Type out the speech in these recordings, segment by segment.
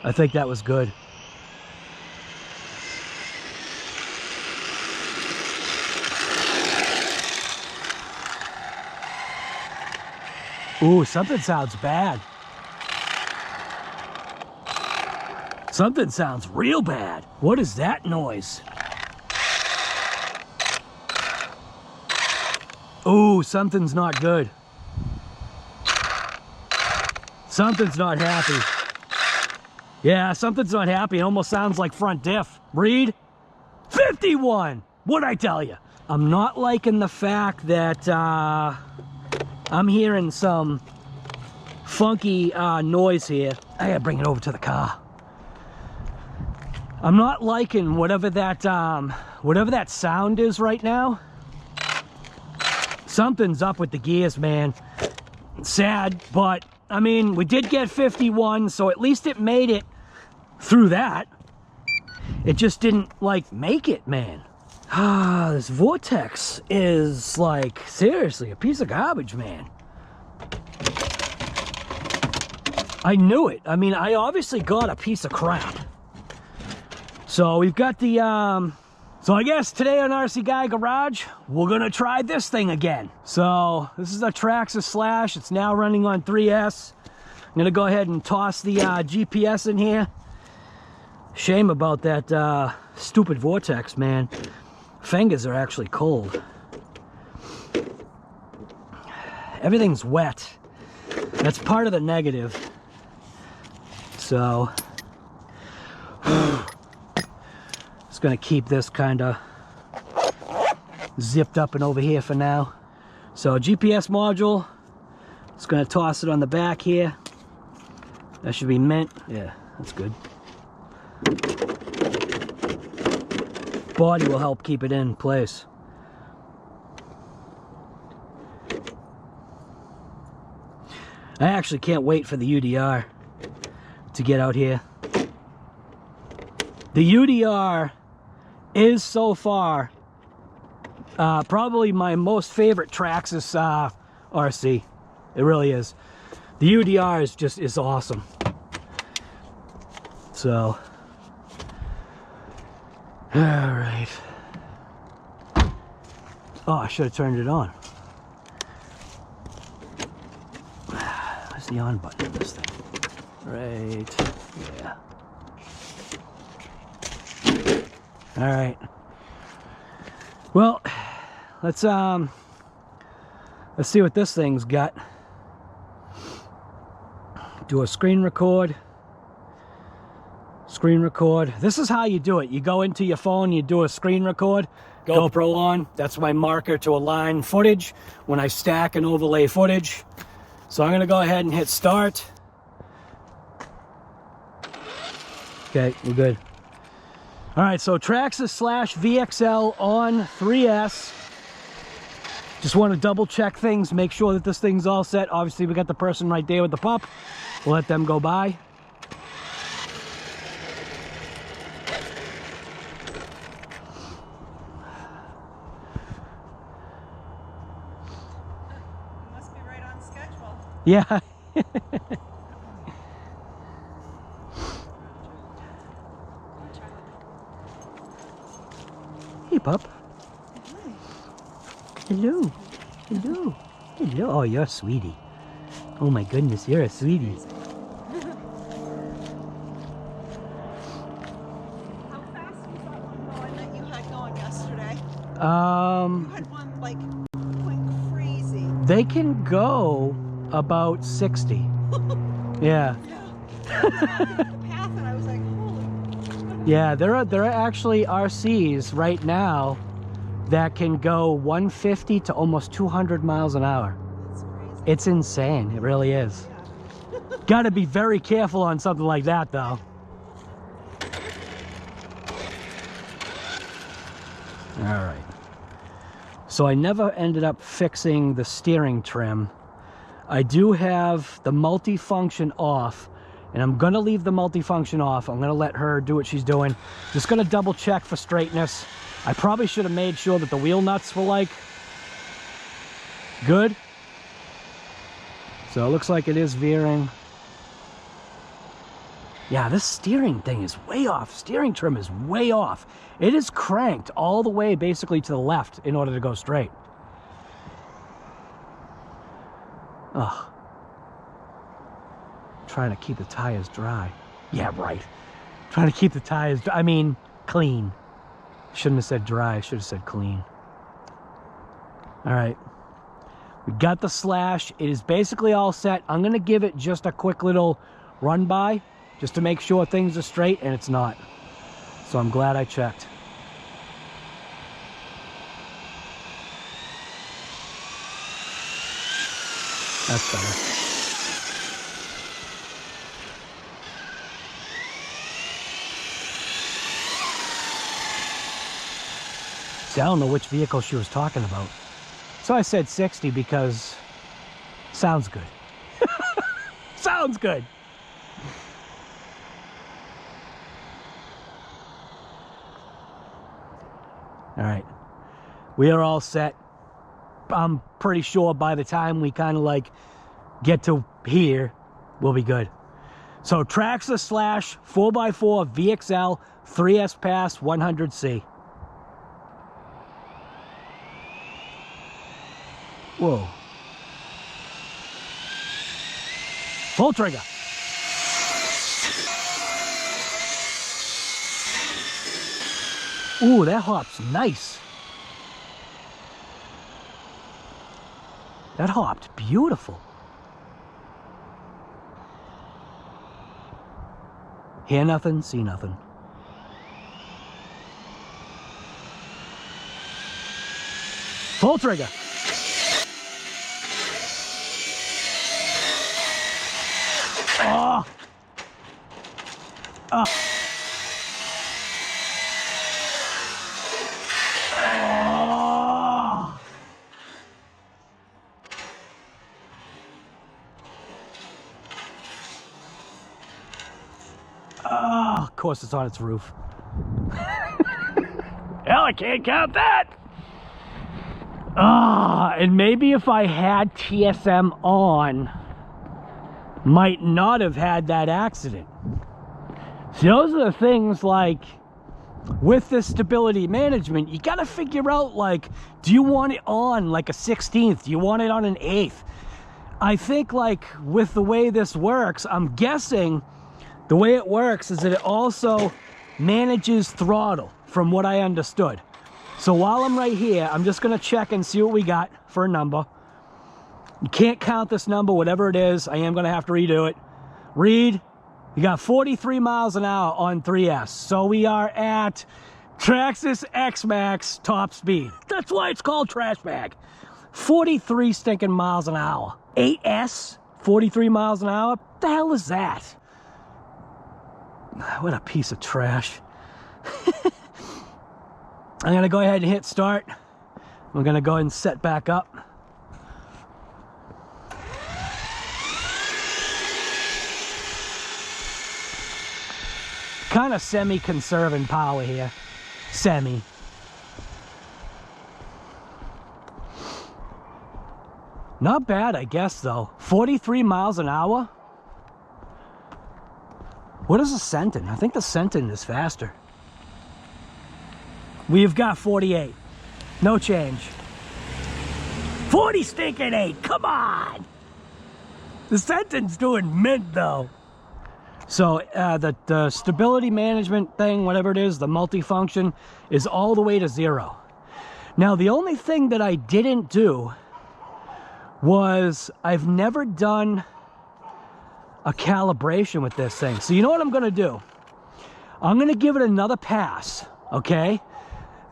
I think that was good. Ooh, something sounds bad. Something sounds real bad. What is that noise? Ooh, something's not good. Something's not happy. Yeah, something's not happy. It almost sounds like front diff. Read 51. What'd I tell you? I'm not liking the fact that I'm hearing some funky noise here. I gotta bring it over to the car. I'm not liking whatever that sound is right now. Something's up with the gears, man. Sad, but I mean, we did get 51, so at least it made it through that. It just didn't, like, make it, man. Ah, this vortex is, like, seriously, a piece of garbage, man. I knew it. I mean, I obviously got a piece of crap. So we've got the, so I guess today on RC Guy Garage, we're gonna try this thing again. So this is a Traxxas Slash. It's now running on 3S. I'm gonna go ahead and toss the GPS in here. Shame about that stupid vortex, man. Fingers are actually cold. Everything's wet. That's part of the negative. So just gonna keep this kind of zipped up and over here for now. So GPS module, just gonna toss it on the back here. That should be mint. Yeah, that's good. Body will help keep it in place. I actually can't wait for the UDR to get out here. The UDR is so far probably my most favorite Traxxas RC. It really is. The UDR is awesome. So, all right. Oh, I should have turned it on. Where's the on button of this thing? Right, yeah. All right. Well, let's see what this thing's got. Do a screen record. Screen record. This is how you do it. You go into your phone, you do a screen record. GoPro on. That's my marker to align footage when I stack and overlay footage. So I'm gonna go ahead and hit start. Okay, we're good. All right, so Traxxas Slash VXL on 3S. Just want to double check things, make sure that this thing's all set. Obviously, we got the person right there with the pup. We'll let them go by. Must be right on schedule. Yeah. Hey, pup. Hi. Hello. Hello. Hello. Oh, you're a sweetie. Oh my goodness, you're a sweetie. How fast was that one going that you had going yesterday? You had one like going crazy. They can go about 60. Yeah. The path, and I was like, holy. Yeah, there are actually RCs right now that can go 150 to almost 200 miles an hour. That's crazy. It's insane. It really is. Yeah. Got to be very careful on something like that, though. All right. So I never ended up fixing the steering trim. I do have the multifunction off, and I'm gonna leave the multifunction off. I'm gonna let her do what she's doing. Just gonna double check for straightness. I probably should have made sure that the wheel nuts were like good. So it looks like it is veering. Yeah, this steering thing is way off. Steering trim is way off. It is cranked all the way basically to the left in order to go straight. Ugh. Trying to keep the tires dry. Yeah, right. Trying to keep the tires dry. I mean, clean. Shouldn't have said dry. I should have said clean. All right. We got the slash. It is basically all set. I'm going to give it just a quick little run by just to make sure things are straight, and it's not. So I'm glad I checked. That's better. See, I don't know which vehicle she was talking about. So I said 60 because sounds good. Sounds good. All right, we are all set. I'm pretty sure by the time we kind of like get to here, we'll be good. So Traxxas slash 4x4 VXL 3S Pass 100C. Whoa. Full trigger. Ooh, that hop's nice. That hopped beautiful. Hear nothing, see nothing. Full trigger. Oh. Oh. Of course it's on its roof. Hell, I can't count that. And maybe if I had TSM on, might not have had that accident. See, those are the things, like, with the stability management, you gotta figure out, like, do you want it on like a 16th? Do you want it on an 8th? I think, like, with the way this works, I'm guessing the way it works is that it also manages throttle, from what I understood. So while I'm right here, I'm just gonna check and see what we got for a number. You can't count this number, whatever it is. I am gonna have to redo it. Read, you got 43 miles an hour on 3S. So we are at Traxxas X Max top speed. That's why it's called trash bag. 43 stinking miles an hour. 8S, 43 miles an hour? What the hell is that? What a piece of trash. I'm gonna go ahead and hit start. We're gonna go ahead and set back up. Kind of semi-conserving power here. Semi. Not bad, I guess, though. 43 miles an hour? What is the Sentin? I think the Sentin is faster. We've got 48. No change. 40 stinking 8. Come on! The Sentin's doing mint, though. So the stability management thing, whatever it is, the multifunction, is all the way to 0. Now, the only thing that I didn't do was I've never done a calibration with this thing. So you know what I'm gonna do? I'm gonna give it another pass, okay?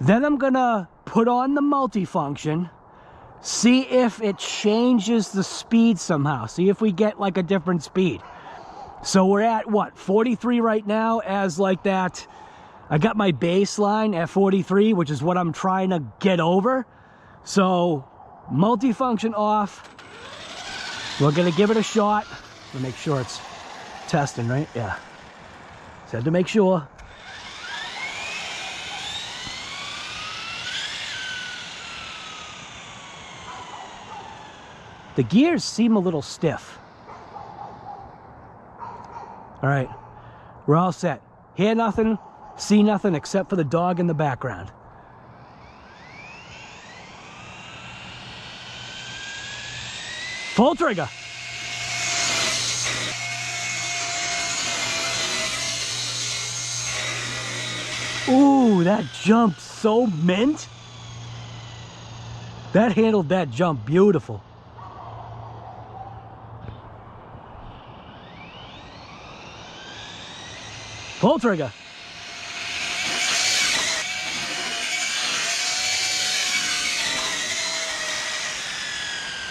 Then I'm gonna put on the multifunction, see if it changes the speed somehow. See if we get like a different speed. So we're at what, 43 right now as like that. I got my baseline at 43, which is what I'm trying to get over. So multifunction off. We're gonna give it a shot. To make sure it's testing, right? Yeah. Said to make sure. The gears seem a little stiff. All right, We're all set. Hear nothing, see nothing except for the dog in the background. Full trigger. Ooh, that jumped so mint. That handled that jump beautiful. Full trigger.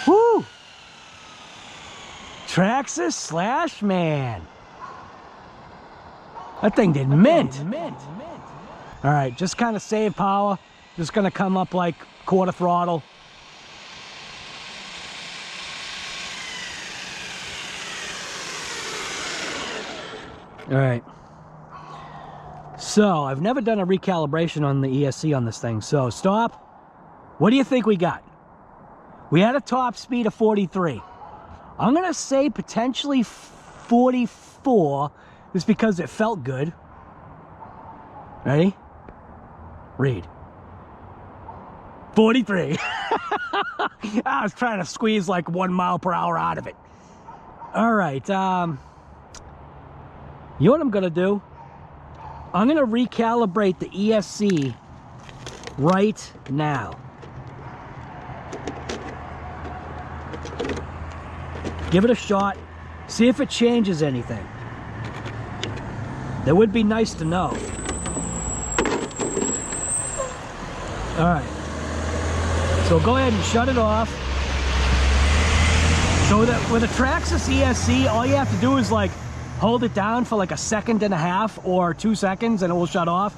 Woo! Traxxas slash man. That thing did mint. All right, just kind of save power. Just gonna come up like quarter throttle. All right. So I've never done a recalibration on the ESC on this thing. So stop. What do you think we got? We had a top speed of 43. I'm gonna say potentially 44, just because it felt good. Ready? Read. 43. I was trying to squeeze like 1 mile per hour out of it. All right. You know what I'm gonna do? I'm gonna recalibrate the ESC right now. Give it a shot. See if it changes anything. That would be nice to know. All right. So go ahead and shut it off. So with a Traxxas ESC, all you have to do is like hold it down for like 1.5 seconds or 2 seconds and it will shut off.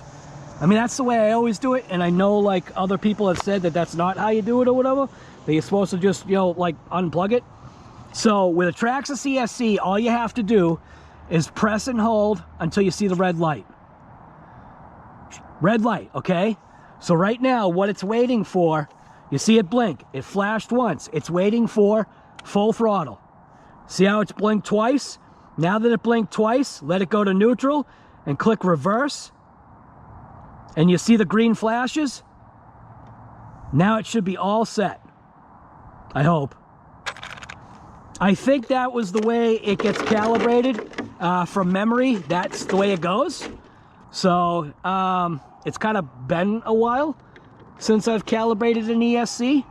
I mean, that's the way I always do it. And I know like other people have said that that's not how you do it or whatever. That you're supposed to just, you know, like unplug it. So with a Traxxas ESC, all you have to do is press and hold until you see the red light. Red light, okay? So right now, what it's waiting for, you see it blink. It flashed once. It's waiting for full throttle. See how it's blinked twice? Now that it blinked twice, let it go to neutral and click reverse. And you see the green flashes? Now it should be all set. I hope. I think that was the way it gets calibrated. From memory, that's the way it goes. So, it's kind of been a while since I've calibrated an ESC.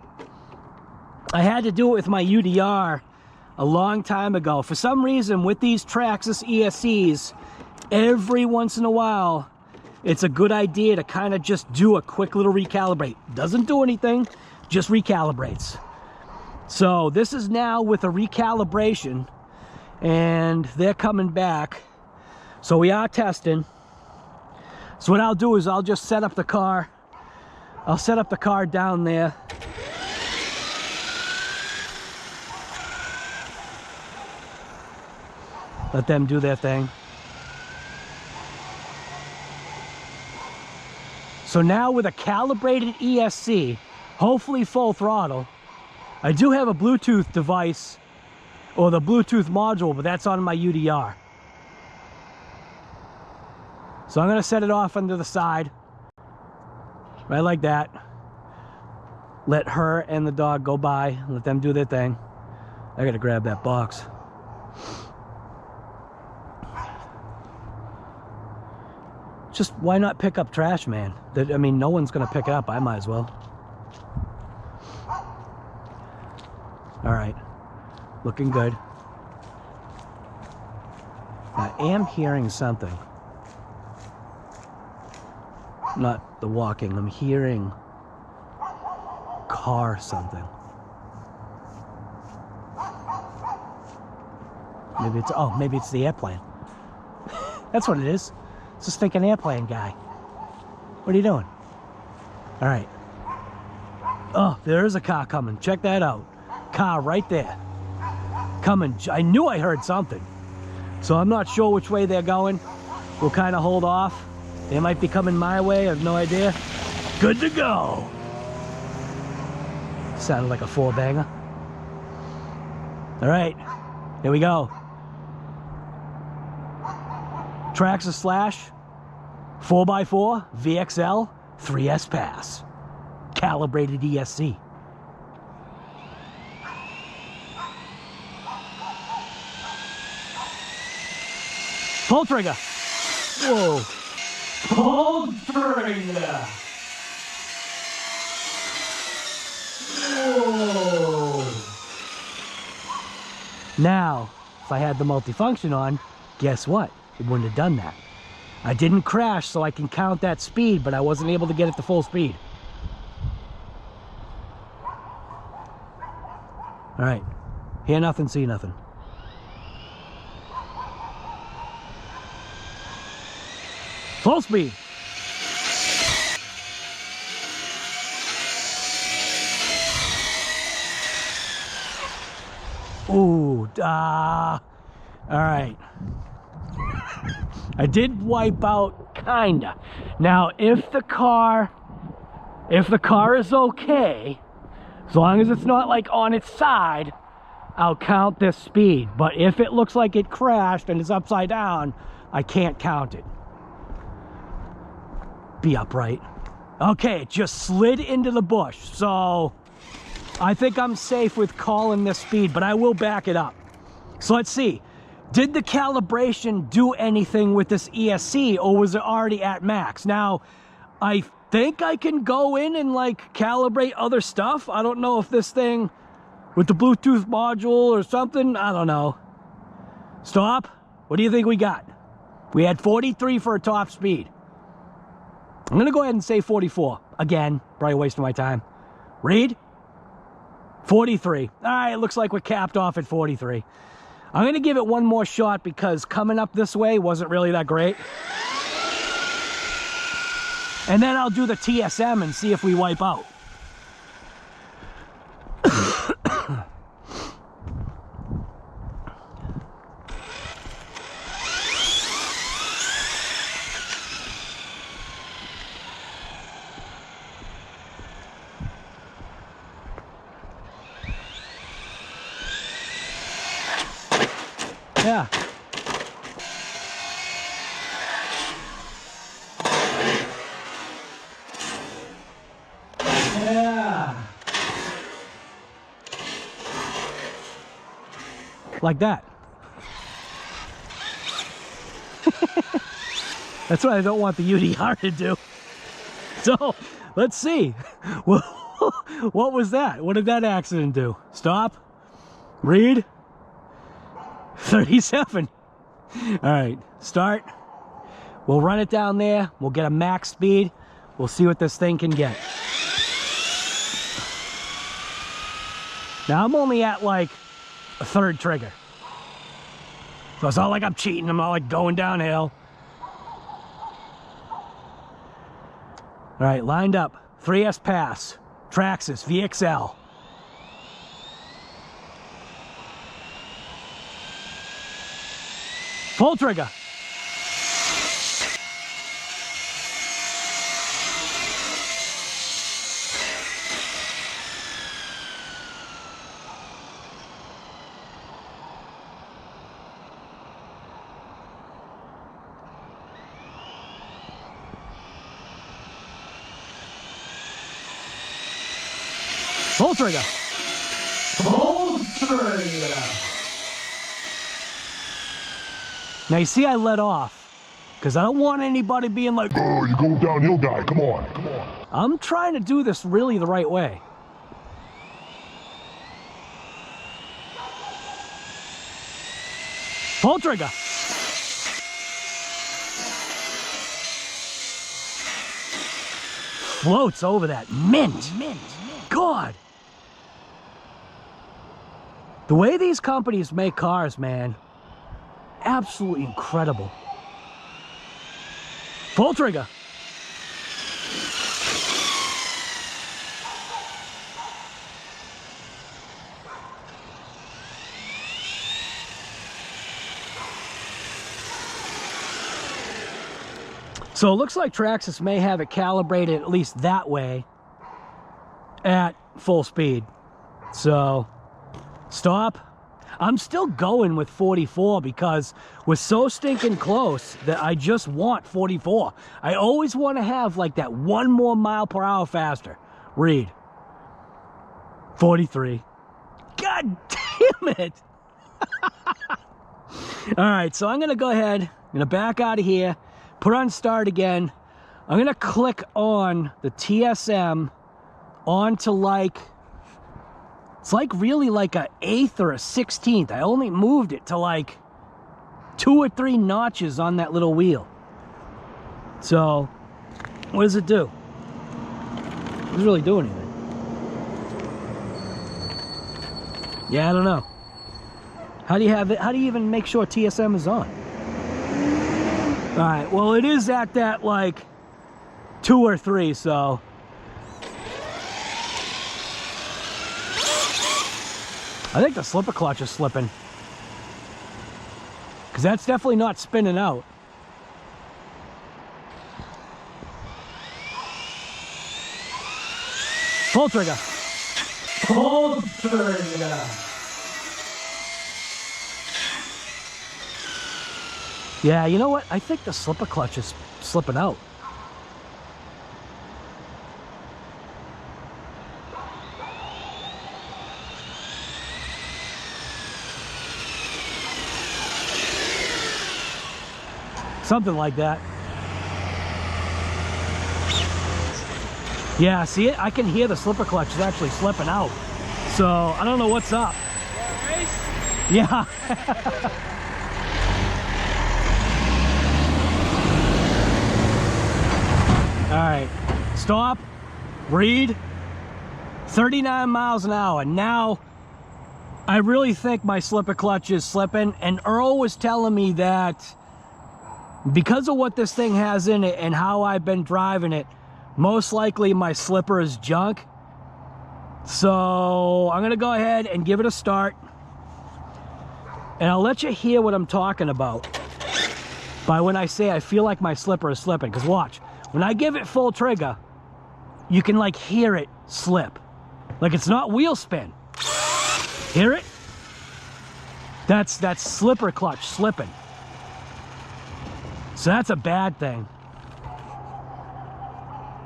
I had to do it with my UDR a long time ago. For some reason, with these Traxxas ESCs, every once in a while, it's a good idea to kind of just do a quick little recalibrate. Doesn't do anything, just recalibrates. So this is now with a recalibration, and they're coming back. So we are testing. So what I'll do is I'll just set up the car. I'll set up the car down there. Let them do their thing. So now with a calibrated ESC, hopefully full throttle, I do have a Bluetooth device, or the Bluetooth module, but that's on my UDR. So I'm gonna set it off under the side, right like that. Let her and the dog go by, let them do their thing. I gotta grab that box. Just why not pick up trash, man? I mean, no one's gonna pick it up, I might as well. All right, looking good. I am hearing something. Not the walking, I'm hearing car something. Maybe it's, oh, maybe it's the airplane. That's what it is. It's a stinking airplane guy. What are you doing? All right. Oh, there is a car coming. Check that out. Car right there. Coming. I knew I heard something. So I'm not sure which way they're going. We'll kind of hold off. They might be coming my way. I have no idea. Good to go. Sounded like a 4-banger. All right. Here we go. Traxxas slash 4x4 VXL 3S Pass. Calibrated ESC. Pull trigger. Whoa. Pull trigger. Whoa. Now, if I had the multifunction on, guess what? It wouldn't have done that. I didn't crash, so I can count that speed, but I wasn't able to get it to full speed. All right, hear nothing, see nothing. Full speed. Ooh, all right. I did wipe out, kinda. Now, if the car is okay, as long as it's not like on its side, I'll count this speed. But if it looks like it crashed and it's upside down, I can't count it. Be upright. Okay, it just slid into the bush. So I think I'm safe with calling this speed, but I will back it up. So let's see. Did the calibration do anything with this ESC, or was it already at max? Now, I think I can go in and like calibrate other stuff. I don't know if this thing with the Bluetooth module or something, I don't know. Stop. What do you think we got? We had 43 for a top speed. I'm gonna go ahead and say 44. Again, probably wasting my time. Read. 43. All right, it looks like we're capped off at 43. I'm gonna give it one more shot because coming up this way wasn't really that great. And then I'll do the TSM and see if we wipe out. Yeah. Yeah. Like that. That's what I don't want the UDR to do. So, let's see. Well, what was that? What did that accident do? Stop. Read. 37. All right, start. We'll run it down there. We'll get a max speed. We'll see what this thing can get. Now I'm only at like a third trigger. So it's not like I'm cheating. I'm not like going downhill. All right, lined up. 3S pass. Traxxas VXL. Full trigger. Full trigger. Full trigger. Now you see I let off because I don't want anybody being like, oh, you go downhill guy, come on, come on. I'm trying to do this really the right way. Full trigger. Floats over that. Mint. God. The way these companies make cars, man. Absolutely incredible. Full trigger. So it looks like Traxxas may have it calibrated at least that way at full speed. So stop. I'm still going with 44 because we're so stinking close that I just want 44. I always want to have like that 1 more mile per hour faster. Read. 43. God damn it. All right, so I'm going to go ahead. I'm going to back out of here, put on start again. I'm going to click on the TSM onto like, it's like really like a 1/8 or a 1/16. I only moved it to like 2 or 3 notches on that little wheel. So what does it do? It doesn't really do anything. Yeah, I don't know. How do you have it? How do you even make sure TSM is on? All right, well, it is at that like 2 or 3, so. I think the slipper clutch is slipping. Because that's definitely not spinning out. Pull trigger. Pull trigger. Yeah, you know what? I think the slipper clutch is slipping out. Something like that. Yeah, see it? I can hear the slipper clutch is actually slipping out. So, I don't know what's up. Yeah. All right, stop, read, 39 miles an hour. Now, I really think my slipper clutch is slipping, and Earl was telling me that because of what this thing has in it and how I've been driving it, most likely my slipper is junk. So I'm gonna go ahead and give it a start, and I'll let you hear what I'm talking about by when I say I feel like my slipper is slipping. Because watch, when I give it full trigger, you can like hear it slip. Like it's not wheel spin. Hear it? That's slipper clutch slipping. So that's a bad thing.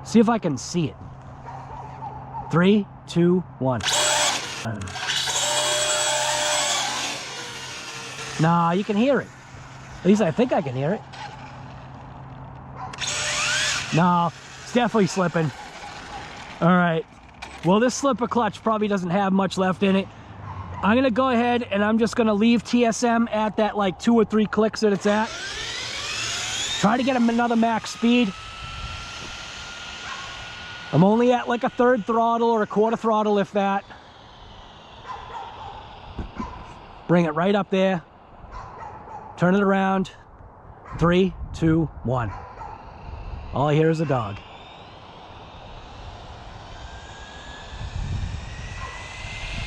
See if I can see it. 3, 2, 1. Nah, you can hear it. At least I think I can hear it. No, it's definitely slipping. All right. Well, this slipper clutch probably doesn't have much left in it. I'm gonna go ahead and I'm just gonna leave TSM at that like 2 or 3 clicks that it's at. Try to get him another max speed. I'm only at like a 1/3 throttle or a 1/4 throttle, if that. Bring it right up there. Turn it around. 3, 2, 1. All I hear is a dog.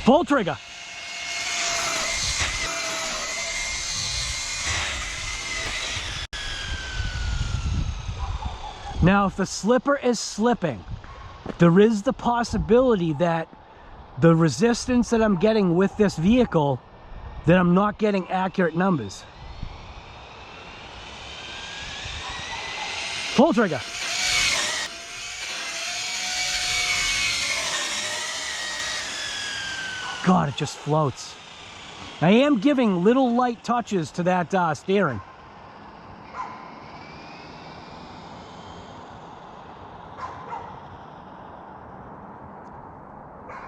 Pull trigger. Now, if the slipper is slipping, there is the possibility that the resistance that I'm getting with this vehicle, that I'm not getting accurate numbers. Pull trigger. God, it just floats. I am giving little light touches to that steering.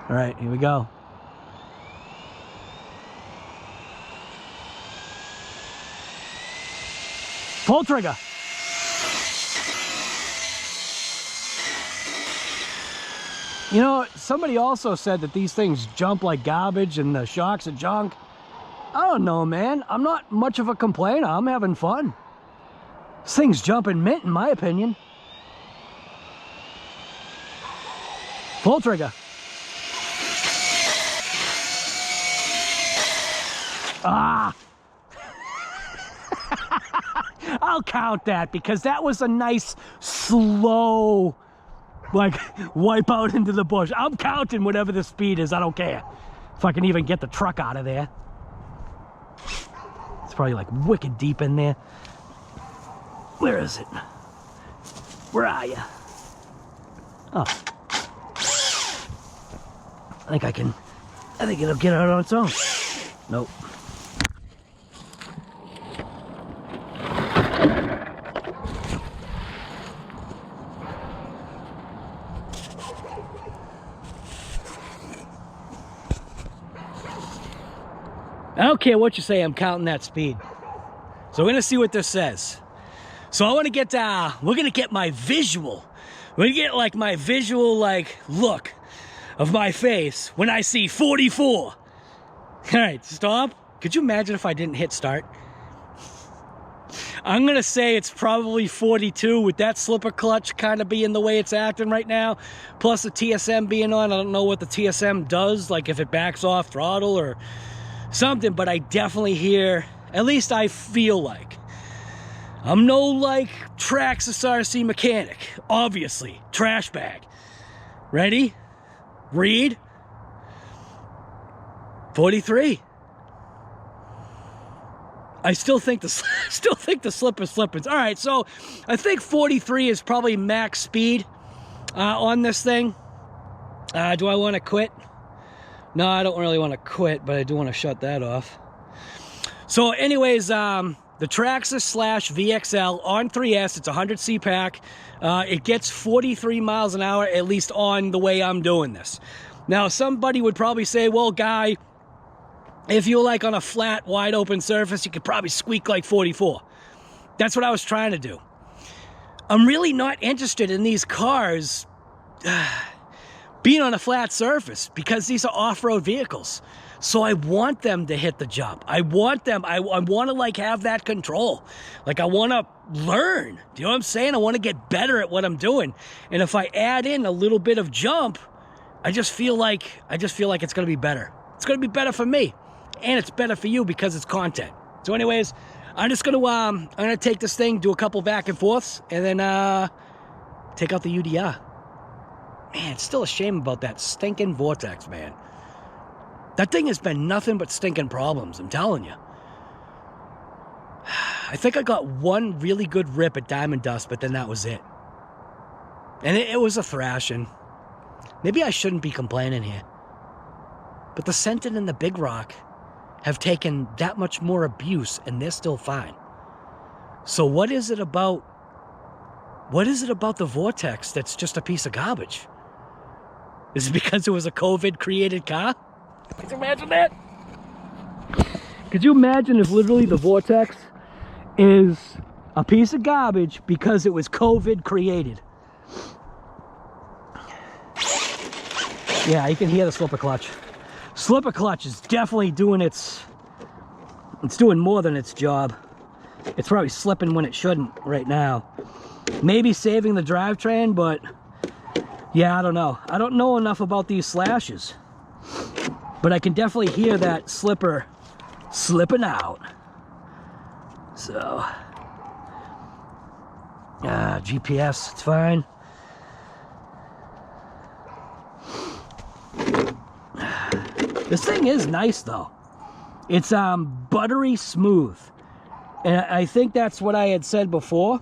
All right, here we go. Pull trigger. You know, somebody also said that these things jump like garbage and the shocks are junk. I don't know, man. I'm not much of a complainer. I'm having fun. This thing's jumping mint, in my opinion. Pull trigger. Ah! I'll count that because that was a nice, slow, like, wipe out into the bush. I'm counting whatever the speed is. I don't care if I can even get the truck out of there. probably like wicked deep in there. Where is it? Where are you? Oh. I think it'll get out on its own. Nope. I don't care what you say, I'm counting that speed. So we're gonna see what this says. So I wanna get, we're gonna get my visual. We're gonna get like my visual like look of my face when I see 44. All right, stop. Could you imagine if I didn't hit start? I'm gonna say it's probably 42 with that slipper clutch kind of being the way it's acting right now. Plus the TSM being on. I don't know what the TSM does, like if it backs off throttle or something, but I definitely hear, at least I feel like, I'm no like Traxxas RC mechanic, obviously, trash bag. Ready? Read. 43. I still think the slipper's slipping. All right, so I think 43 is probably max speed on this thing. Do I want to quit? No, I don't really want to quit, but I do want to shut that off. So anyways, the Traxxas / VXL on 3S, it's a 100C pack. It gets 43 miles an hour, at least on the way I'm doing this. Now, somebody would probably say, well, Guy, if you're like on a flat, wide open surface, you could probably squeak like 44. That's what I was trying to do. I'm really not interested in these cars being on a flat surface because these are off-road vehicles. So I want them to hit the jump. I want them, I want to like have that control. Like I want to learn. Do you know what I'm saying? I want to get better at what I'm doing. And if I add in a little bit of jump, I just feel like it's going to be better. It's going to be better for me. And it's better for you because it's content. So anyways, I'm just going to, I'm going to take this thing, do a couple back and forths, and then take out the UDR. Man, it's still a shame about that stinking vortex, man. That thing has been nothing but stinking problems, I'm telling you. I think I got one really good rip at Diamond Dust, but then that was it. And it was a thrashing. Maybe I shouldn't be complaining here. But the Sentin and the Big Rock have taken that much more abuse, and they're still fine. So what is it about the vortex that's just a piece of garbage? Is it because it was a COVID-created car? Could you imagine that? Could you imagine if literally the vortex is a piece of garbage because it was COVID-created? Yeah, you can hear the slipper clutch. Slipper clutch is definitely doing it's doing more than its job. It's probably slipping when it shouldn't right now. Maybe saving the drivetrain, but yeah, I don't know. I don't know enough about these slashes, but I can definitely hear that slipper slipping out. So, GPS, it's fine. This thing is nice though. It's buttery smooth. And I think that's what I had said before,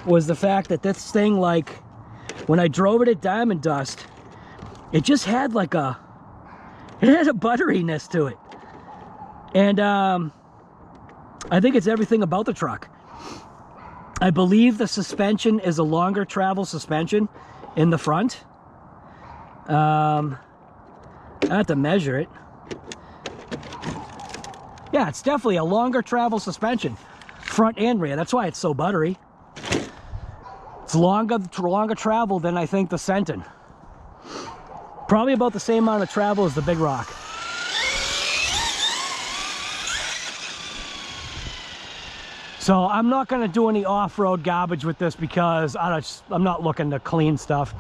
was the fact that this thing, like, when I drove it at Diamond Dust, it just had like it had a butteriness to it. And I think it's everything about the truck. I believe the suspension is a longer travel suspension in the front. I have to measure it. Yeah, it's definitely a longer travel suspension, front and rear. That's why it's so buttery. It's longer travel than I think the Sentin. Probably about the same amount of travel as the Big Rock. So I'm not going to do any off-road garbage with this because I'm not looking to clean stuff.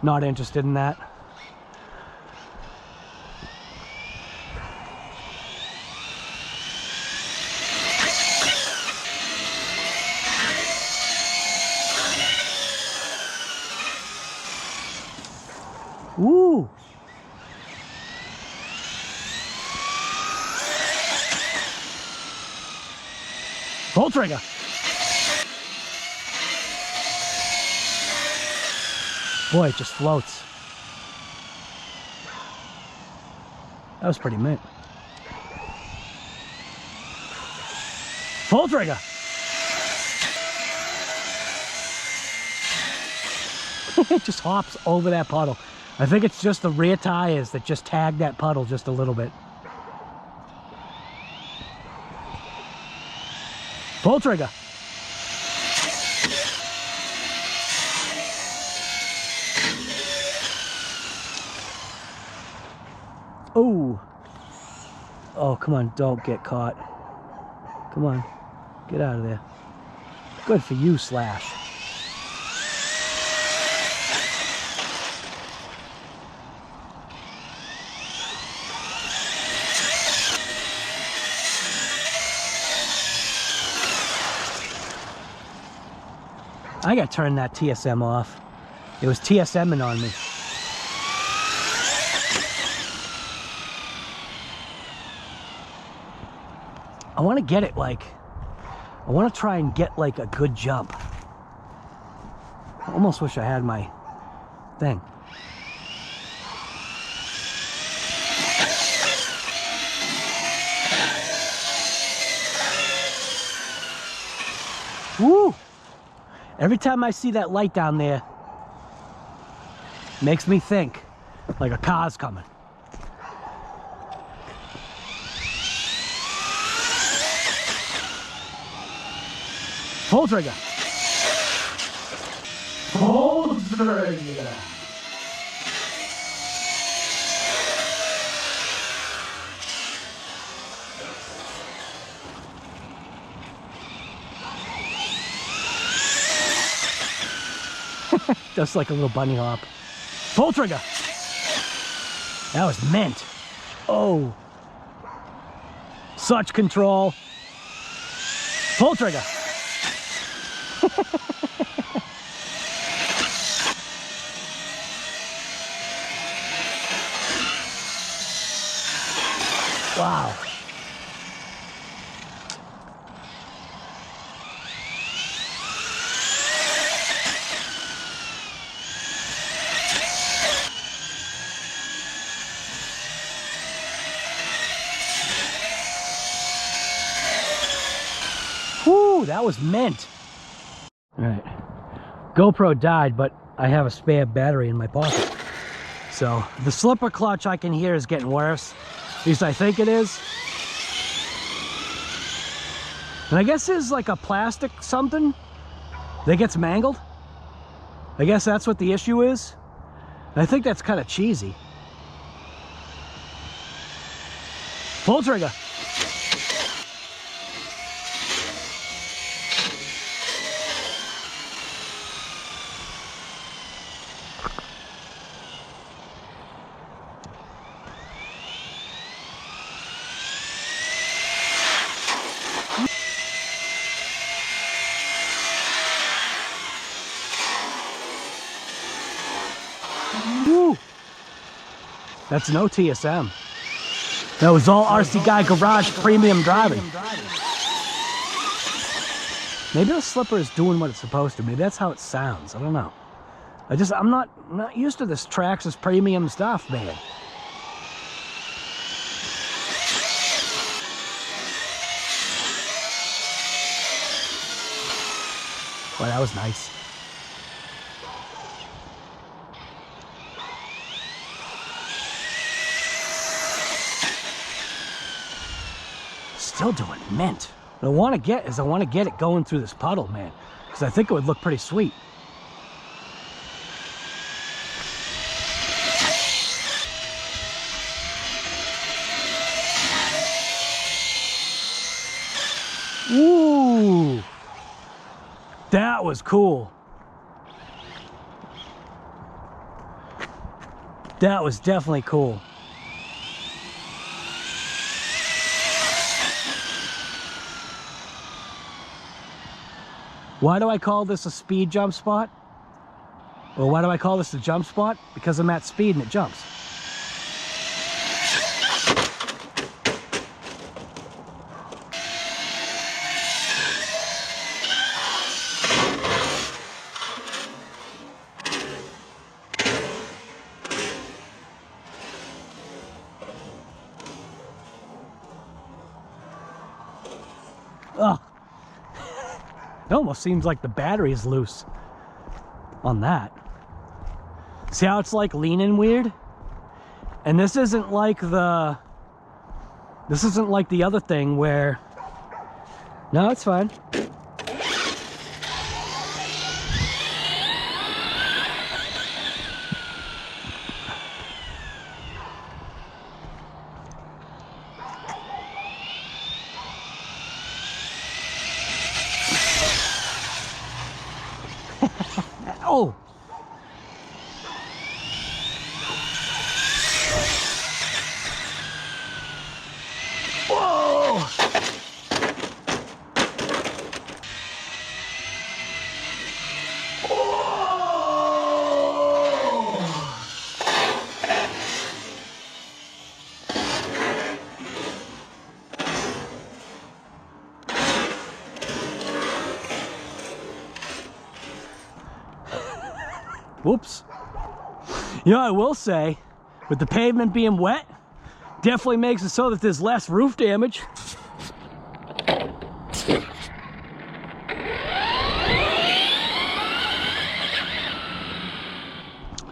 Not interested in that. Woo! trigger. Boy, it just floats. That was pretty mint. Full trigger. It just hops over that puddle. I think it's just the rear tires that just tag that puddle just a little bit. Full trigger. Oh. Oh, come on, don't get caught. Come on, get out of there. Good for you, Slash. I gotta turn that TSM off. It was TSMing on me. I want to get it like, I want to try and get like a good jump. I almost wish I had my thing. Woo! Every time I see that light down there, makes me think like a car's coming. Full trigger. Full trigger. Just like a little bunny hop. Full trigger. That was mint. Oh. Such control. Full trigger. Wow. Whoo, that was mint. All right. GoPro died, but I have a spare battery in my pocket. So the slipper clutch I can hear is getting worse. At least I think it is. And I guess there's like a plastic something that gets mangled. I guess that's what the issue is. And I think that's kind of cheesy. Full trigger. Woo. That's no TSM. That was all RC Guy Garage premium driving. Maybe the slipper is doing what it's supposed to. Maybe that's how it sounds. I don't know. I'm not used to this Traxxas premium stuff, man. Well, that was nice. Still doing mint. What I want to get is I want to get it going through this puddle, man, because I think it would look pretty sweet. Ooh, that was cool. That was definitely cool. Why do I call this a speed jump spot? Or why do I call this a jump spot? Because I'm at speed and it jumps. It almost seems like the battery is loose on that. See how it's like leaning weird? And this isn't like the other thing where, no, it's fine. Oh. Whoa. Whoops. You know, I will say, with the pavement being wet, definitely makes it so that there's less roof damage.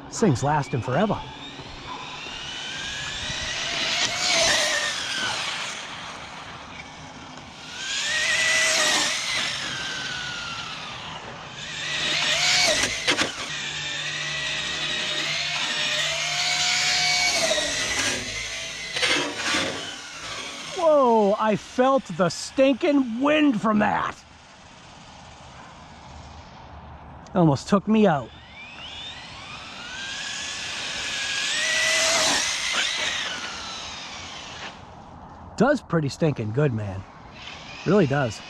This thing's lasting forever. Whoa, I felt the stinking wind from that. Almost took me out. Does pretty stinking good, man. Really does.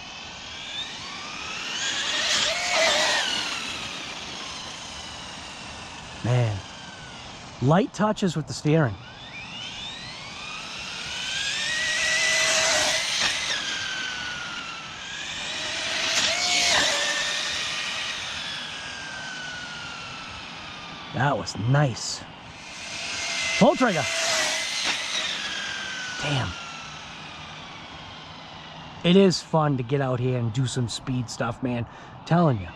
Man, light touches with the steering. That was nice. Pull trigger. Damn. It is fun to get out here and do some speed stuff, man. I'm telling you.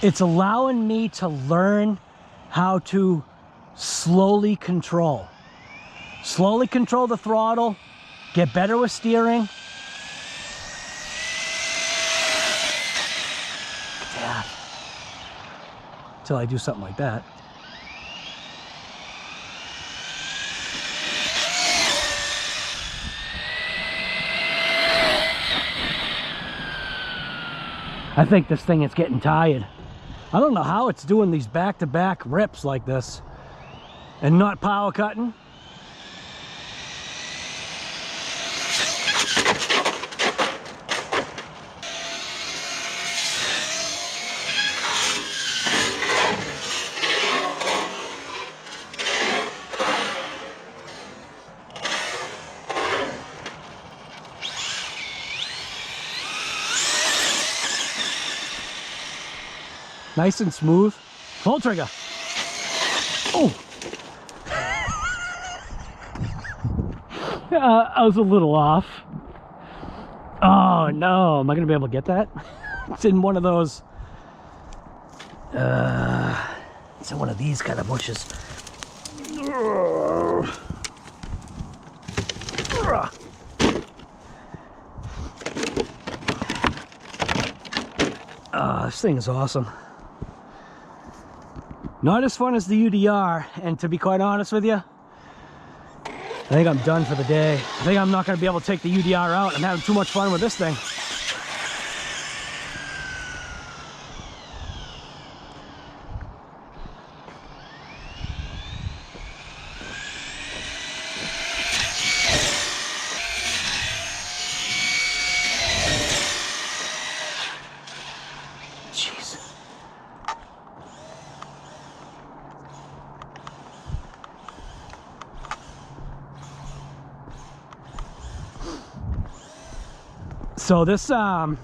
It's allowing me to learn how to slowly control. Slowly control the throttle, get better with steering. Yeah. Until I do something like that. I think this thing is getting tired. I don't know how it's doing these back-to-back rips like this and not power cutting. Nice and smooth. Pull trigger. Oh. I was a little off. Oh no, am I gonna be able to get that? It's in one of those. It's in one of these kind of bushes. This thing is awesome. Not as fun as the UDR, and to be quite honest with you, I think I'm done for the day. I think I'm not going to be able to take the UDR out. I'm having too much fun with this thing. So this Traxxas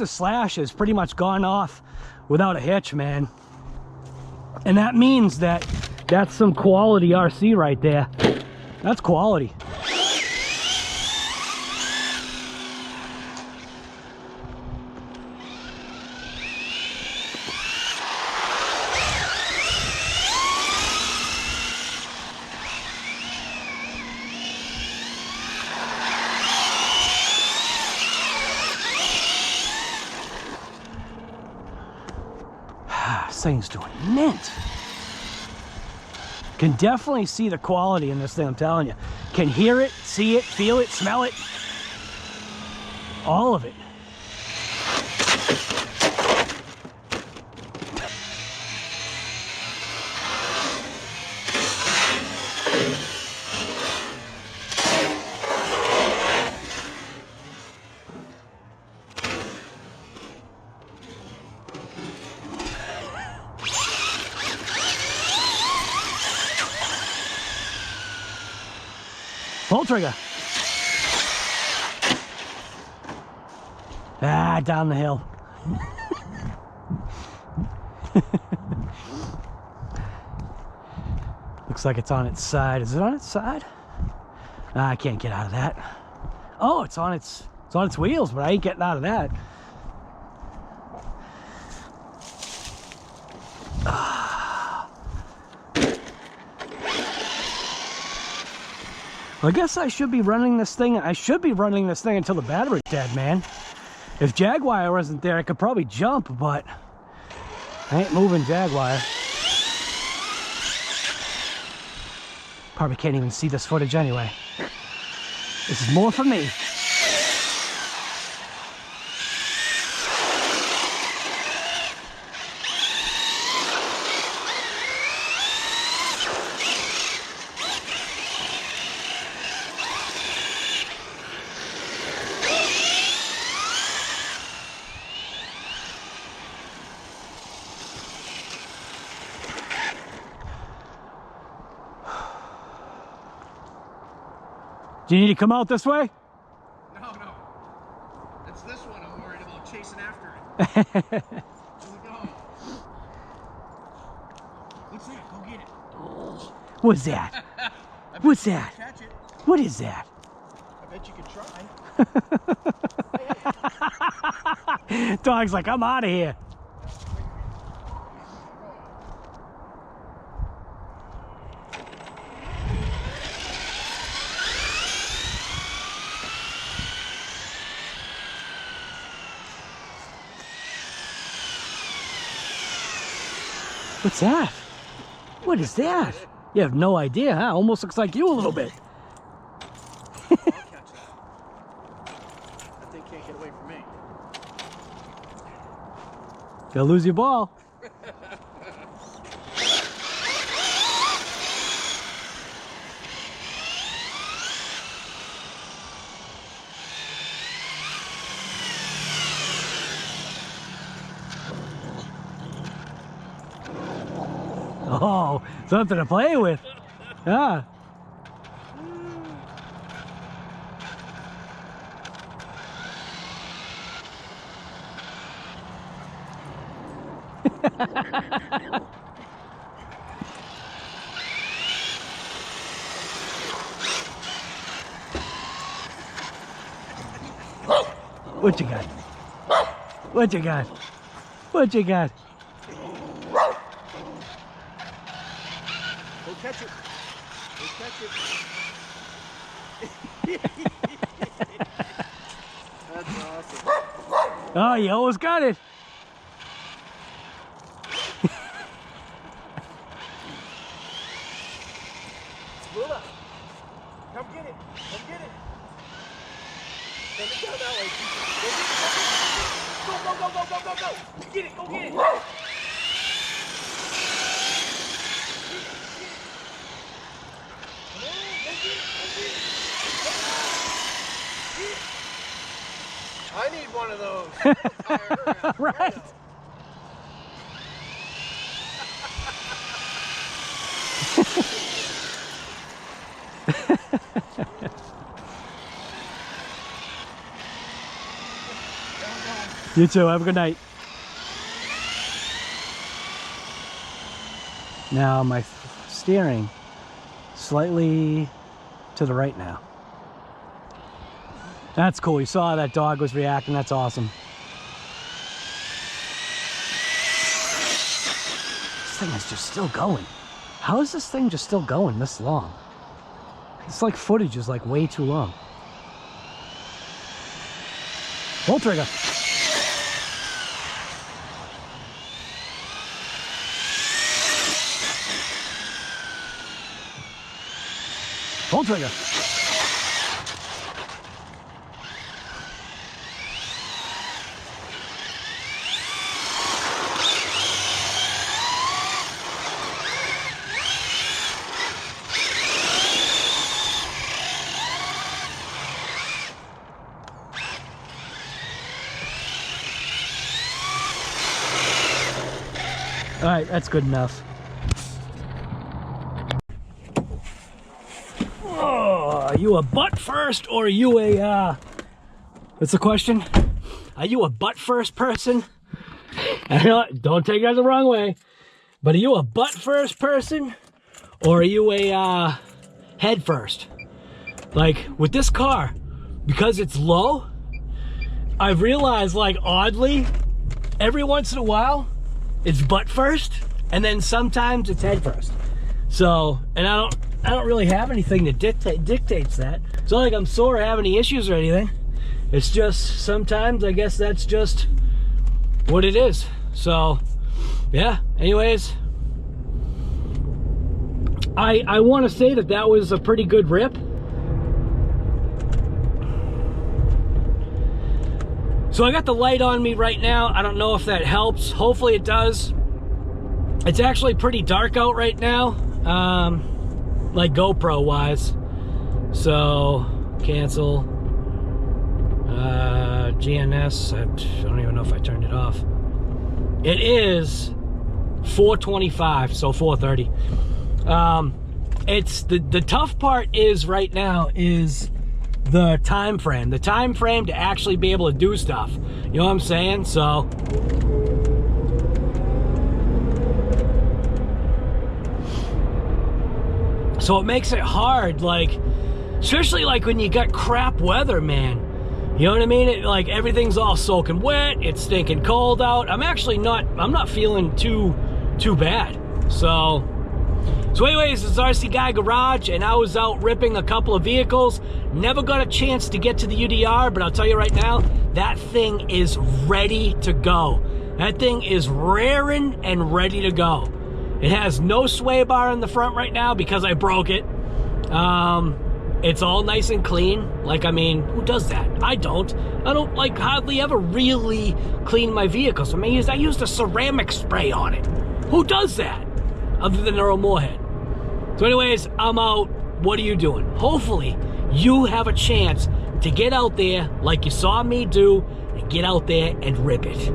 Slash has pretty much gone off without a hitch, man. And that means that that's some quality RC right there. That's quality. This thing's doing mint. Can definitely see the quality in this thing, I'm telling you. Can hear it, see it, feel it, smell it. All of it. Pull trigger. Ah, down the hill. Looks like it's on its side. Is it on its side? Ah, I can't get out of that. Oh, it's on its wheels, but I ain't getting out of that. I guess I should be running this thing. I should be running this thing until the battery's dead, man. If Jaguar wasn't there, I could probably jump, but I ain't moving Jaguar. Probably can't even see this footage anyway. This is more for me. Do you need to come out this way? No, no. It's this one I'm worried about chasing after it. Here we go. What's that? Go get it. What's that? What's that? Catch it. What is that? I bet you could try. Dog's like, I'm out of here. What's that? What is that? You have no idea, huh? Almost looks like you a little bit. I'll catch that. That thing can't get away from me. You'll lose your ball. Oh, something to play with. Yeah. What you got? What you got? What you got? Go catch it. Go catch it. That's awesome. Oh, you almost got it. Lula, come get it. Come get it. Send it down that way. Go, go, go, go, go, go, go. Get it, go get it. I need one of those. Right. You too. Have a good night. Now my steering slightly to the right now. That's cool. You saw that dog was reacting. That's awesome. This thing is just still going. How is this thing just still going this long? It's like footage is like way too long. Pull trigger. Pull trigger. All right, that's good enough. Oh, are you a butt first or are you a, what's the question? Are you a butt first person? Don't take that the wrong way, but are you a butt first person or are you a head first? Like with this car, because it's low, I've realized like oddly, every once in a while, it's butt first, and then sometimes it's head first. So, and I don't really have anything that dictates that. It's not like I'm sore or have any issues or anything. It's just sometimes I guess that's just what it is. So, yeah. Anyways, I want to say that that was a pretty good rip. So I got the light on me right now. I don't know if that helps. Hopefully it does. It's actually pretty dark out right now, like GoPro wise. So cancel. GNS. I don't even know if I turned it off. It is 4:25, so 4:30. It's the tough part is right now is the time frame to actually be able to do stuff, you know what I'm saying? So it makes it hard, like especially like when you got crap weather, man, you know what I mean? Like everything's all soaking wet, it's stinking cold out. I'm not feeling too bad. So anyways, it's RC Guy Garage, and I was out ripping a couple of vehicles. Never got a chance to get to the UDR, but I'll tell you right now, that thing is ready to go. That thing is raring and ready to go. It has no sway bar in the front right now because I broke it. It's all nice and clean. Like, I mean, who does that? I don't like hardly ever really clean my vehicles. I mean, I used a ceramic spray on it. Who does that? Other than Earl Moorhead. So anyways, I'm out. What are you doing? Hopefully, you have a chance to get out there like you saw me do and get out there and rip it.